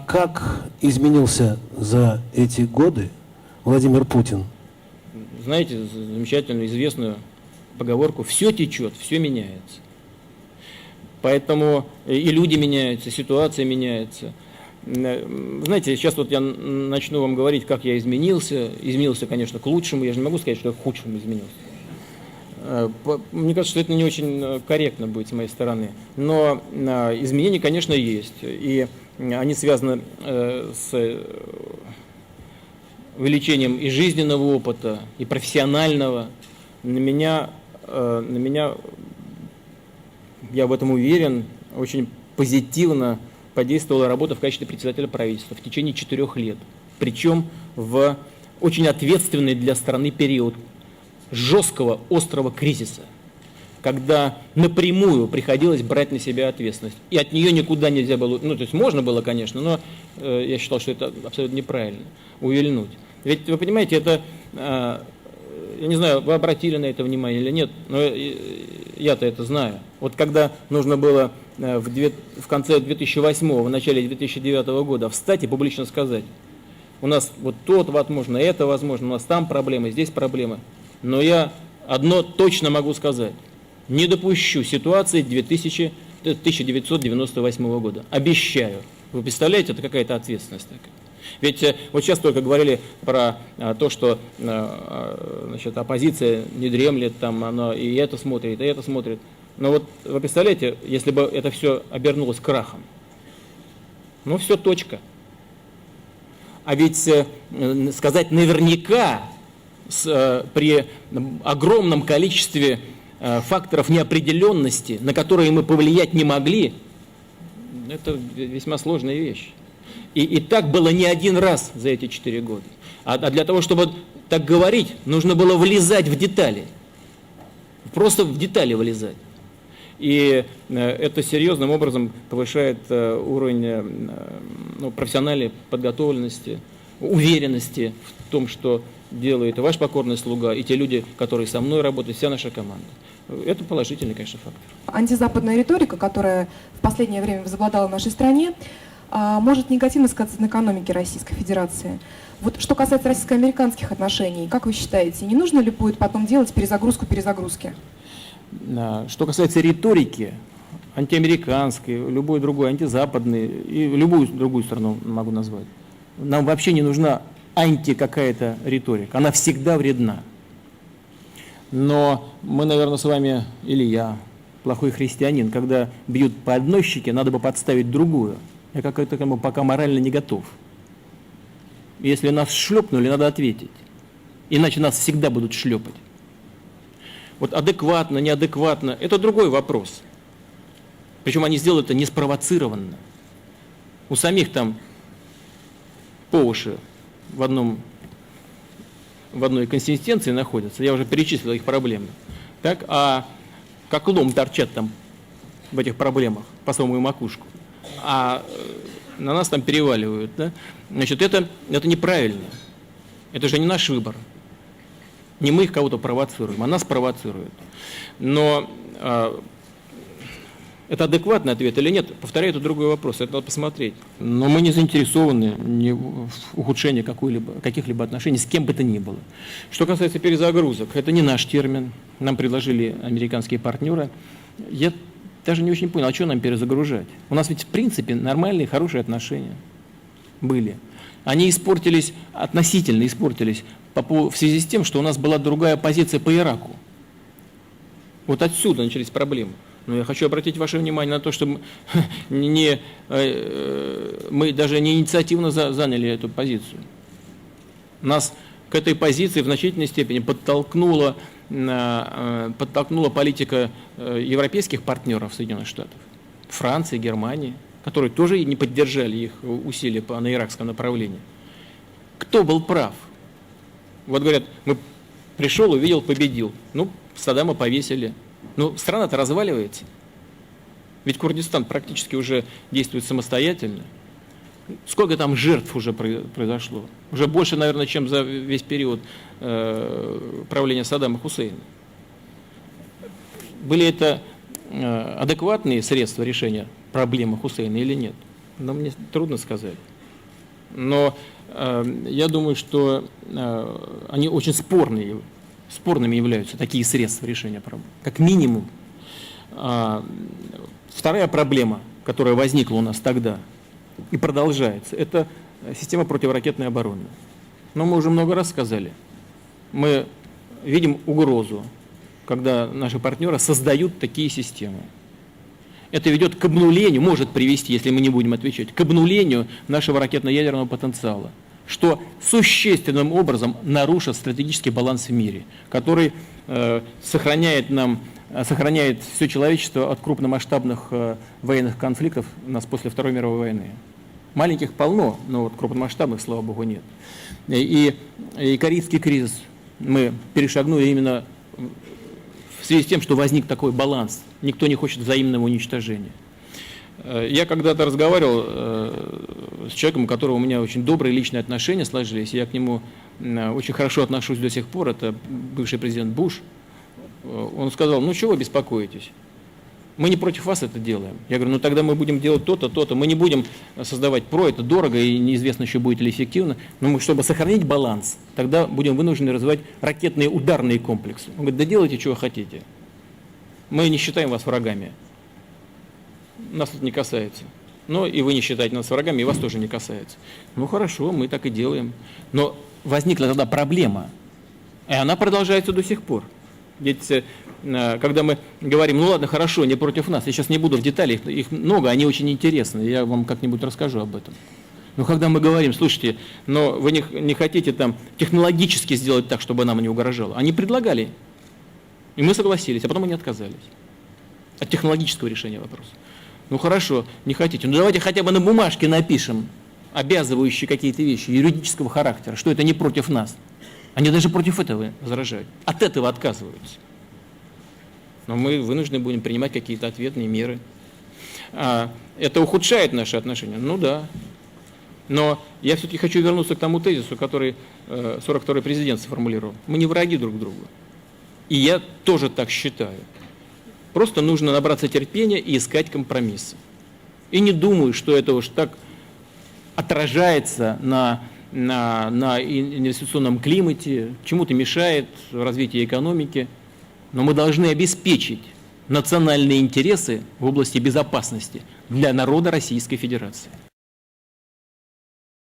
как изменился за эти годы Владимир Путин? Знаете замечательную, известную поговорку: все течет, все меняется. Поэтому и люди меняются, ситуация меняется. Знаете, сейчас вот я начну вам говорить, как я изменился. Изменился, конечно, к лучшему. Я же не могу сказать, что я к худшему изменился. Мне кажется, что это не очень корректно будет с моей стороны. Но изменения, конечно, есть. И они связаны с увеличением и жизненного опыта, и профессионального. На меня, я в этом уверен, очень позитивно подействовала работа в качестве председателя правительства в течение 4 лет. Причем в очень ответственный для страны период жесткого, острого кризиса, когда напрямую приходилось брать на себя ответственность. И от нее никуда нельзя было, ну то есть можно было, конечно, но я считал, что это абсолютно неправильно, увильнуть. Ведь вы понимаете, это, я не знаю, вы обратили на это внимание или нет, но я-то это знаю. Вот когда нужно было в конце 2008, в начале 2009 года встать и публично сказать: у нас вот то, возможно, это возможно, у нас там проблемы, здесь проблемы. Но я одно точно могу сказать: не допущу ситуации 1998 года. Обещаю. Вы представляете, это какая-то ответственность такая. Ведь вот сейчас только говорили про то, что значит, оппозиция не дремлет, там она и это смотрит, и это смотрит. Но вот вы представляете, если бы это все обернулось крахом, ну все, точка. А ведь сказать наверняка при огромном количестве факторов неопределенности, на которые мы повлиять не могли, это весьма сложная вещь. И так было не один раз за эти 4 года. А для того, чтобы так говорить, нужно было влезать в детали. Просто в детали влезать. И это серьезным образом повышает уровень профессиональной подготовленности, уверенности в том, что делает и ваш покорный слуга, и те люди, которые со мной работают, вся наша команда. Это положительный, конечно, фактор. Антизападная риторика, которая в последнее время возобладала в нашей стране, может негативно сказаться на экономике Российской Федерации. Вот что касается российско-американских отношений, как вы считаете, не нужно ли будет потом делать перезагрузку перезагрузки? Что касается риторики, антиамериканской, любой другой, антизападной, и любую другую страну могу назвать, нам вообще не нужна какая-то риторика, она всегда вредна. Но мы, наверное, с вами, или я, плохой христианин, когда бьют по одной щеке, надо бы подставить другую. Я как-то к этому пока морально не готов. Если нас шлепнули, надо ответить. Иначе нас всегда будут шлепать. Вот адекватно, неадекватно, это другой вопрос. Причем они сделают это неспровоцированно. У самих там по уши в одной консистенции находятся. Я уже перечислил их проблемы. Так, а как лом торчат там в этих проблемах по самую макушку. А на нас там переваливают. Да? Значит, это неправильно. Это же не наш выбор. Не мы их кого-то провоцируем, а нас провоцируют. Но это адекватный ответ или нет? Повторяю, это другой вопрос, это надо посмотреть. Но мы не заинтересованы в ухудшении каких-либо отношений с кем бы то ни было. Что касается перезагрузок, это не наш термин. Нам предложили американские партнеры. Я даже не очень понял, а что нам перезагружать? У нас ведь в принципе нормальные, хорошие отношения были. Они испортились, относительно испортились, в связи с тем, что у нас была другая позиция по Ираку. Вот отсюда начались проблемы. Но я хочу обратить ваше внимание на то, что мы даже не инициативно заняли эту позицию. Нас к этой позиции в значительной степени подтолкнула политика европейских партнеров Соединенных Штатов, Франции, Германии, которые тоже не поддержали их усилия на иракском направлении. Кто был прав? Вот говорят, пришел, увидел, победил. Ну, Саддама повесили. Ну, страна-то разваливается. Ведь Курдистан практически уже действует самостоятельно. Сколько там жертв уже произошло? Уже больше, наверное, чем за весь период правления Саддама Хусейна. Были это адекватные средства решения проблемы Хусейна или нет? Но мне трудно сказать. Но я думаю, что они очень спорными являются такие средства решения проблем. Как минимум. Вторая проблема, которая возникла у нас тогда и продолжается, это система противоракетной обороны. Но мы уже много раз сказали, мы видим угрозу, когда наши партнеры создают такие системы. Это ведет к обнулению, может привести, если мы не будем отвечать, к обнулению нашего ракетно-ядерного потенциала, что существенным образом нарушит стратегический баланс в мире, который сохраняет все человечество от крупномасштабных военных конфликтов у нас после Второй мировой войны. Маленьких полно, но вот крупномасштабных, слава богу, нет. И Корейский кризис мы перешагнули именно в связи с тем, что возник такой баланс. Никто не хочет взаимного уничтожения. Я когда-то разговаривал с человеком, у которого у меня очень добрые личные отношения сложились, я к нему очень хорошо отношусь до сих пор, это бывший президент Буш. Он сказал, ну чего вы беспокоитесь? Мы не против вас это делаем. Я говорю, ну тогда мы будем делать то-то, то-то. Мы не будем создавать ПРО, это дорого и неизвестно еще будет ли эффективно. Но мы, чтобы сохранить баланс, тогда будем вынуждены развивать ракетные ударные комплексы. Он говорит, да делайте, чего хотите. Мы не считаем вас врагами. Нас это не касается. Но и вы не считаете нас врагами, и вас тоже не касается. Ну хорошо, мы так и делаем. Но возникла тогда проблема, и она продолжается до сих пор. Ведь когда мы говорим, ну ладно, хорошо, не против нас, я сейчас не буду в детали, их много, они очень интересны, я вам как-нибудь расскажу об этом. Но когда мы говорим, слушайте, но вы не хотите там технологически сделать так, чтобы нам не угрожало, они предлагали, и мы согласились, а потом они отказались от технологического решения вопроса. Ну хорошо, не хотите, ну давайте хотя бы на бумажке напишем обязывающие какие-то вещи юридического характера, что это не против нас. Они даже против этого возражают, от этого отказываются. Но мы вынуждены будем принимать какие-то ответные меры. Это ухудшает наши отношения? Ну да. Но я все-таки хочу вернуться к тому тезису, который 42-й президент сформулировал. Мы не враги друг другу. И я тоже так считаю. Просто нужно набраться терпения и искать компромиссы. И не думаю, что это уж так отражается на инвестиционном климате, чему-то мешает развитию экономики. Но мы должны обеспечить национальные интересы в области безопасности для народа Российской Федерации.